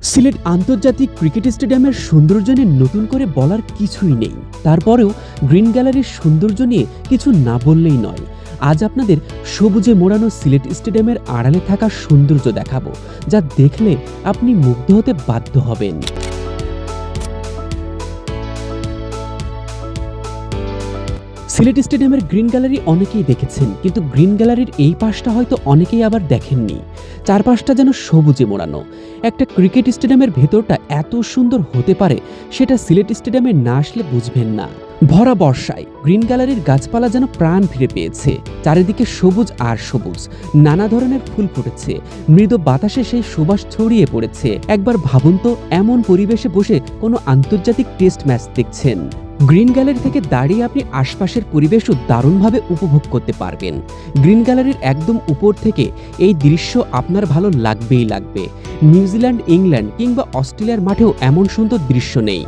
সিলেট আন্তর্জাতিক ক্রিকেট স্টেডিয়ামের সৌন্দর্য নিয়ে নতুন করে বলার কিছুই নেই। তারপরেও গ্রিন গ্যালারির সৌন্দর্য নিয়ে কিছু না বললেই নয়। আজ আপনাদের সবুজে মোড়ানো সিলেট স্টেডিয়ামের আড়ালে থাকা সৌন্দর্য দেখাবো, যা দেখলে আপনি মুগ্ধ হতে বাধ্য হবেন। সিলেট স্টেডিয়ামের গ্রিন গ্যালারি অনেকেই দেখেছেন, কিন্তু গ্রিন গ্যালারির এই পাশটা হয়তো অনেকেই আবার দেখেননি। চারপাশটা যেন সবুজে মোড়ানো। একটা ক্রিকেট স্টেডিয়ামের ভেতরটা এত সুন্দর হতে পারে, সেটা সিলেট স্টেডিয়ামে না আসলে বুঝবেন না। ভরা বর্ষায় গ্রিন গ্যালারির গাছপালা যেন প্রাণ ফিরে পেয়েছে। চারিদিকে সবুজ আর সবুজ, নানা ধরনের ফুল ফুটেছে, মৃদু বাতাসে সেই সুবাস ছড়িয়ে পড়েছে। একবার ভাবুন তো, এমন পরিবেশে বসে কোনো আন্তর্জাতিক টেস্ট ম্যাচ দেখছেন। গ্রিন গ্যালারি থেকে দাঁড়িয়ে আপনি আশপাশের পরিবেশও দারুণভাবে উপভোগ করতে পারবেন। গ্রিন গ্যালারির একদম উপর থেকে এই দৃশ্য আপনার ভালো লাগবেই লাগবে। নিউজিল্যান্ড, ইংল্যান্ড কিংবা অস্ট্রেলিয়ার মাঠেও এমন সুন্দর দৃশ্য নেই।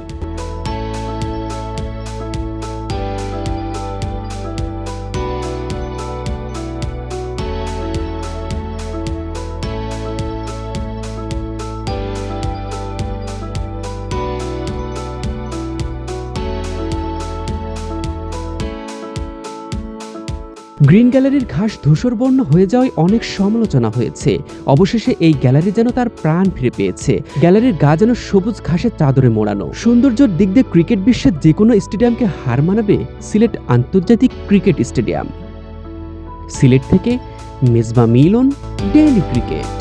গ্রিন গ্যালারির ঘাস ধূসরবর্ণ হয়ে যাওয়ায় অনেক সমালোচনা হয়েছে। অবশেষে এই গ্যালারি যেন তার প্রাণ ফিরে পেয়েছে। গ্যালারির গা যেন সবুজ ঘাসের চাদরে মোড়ানো। সৌন্দর্যের দিক দিয়ে ক্রিকেট বিশ্বের যে কোনো স্টেডিয়ামকে হার মানাবে সিলেট আন্তর্জাতিক ক্রিকেট স্টেডিয়াম। সিলেট থেকে মেজবা মিলন, ডেইলি ক্রিকেট।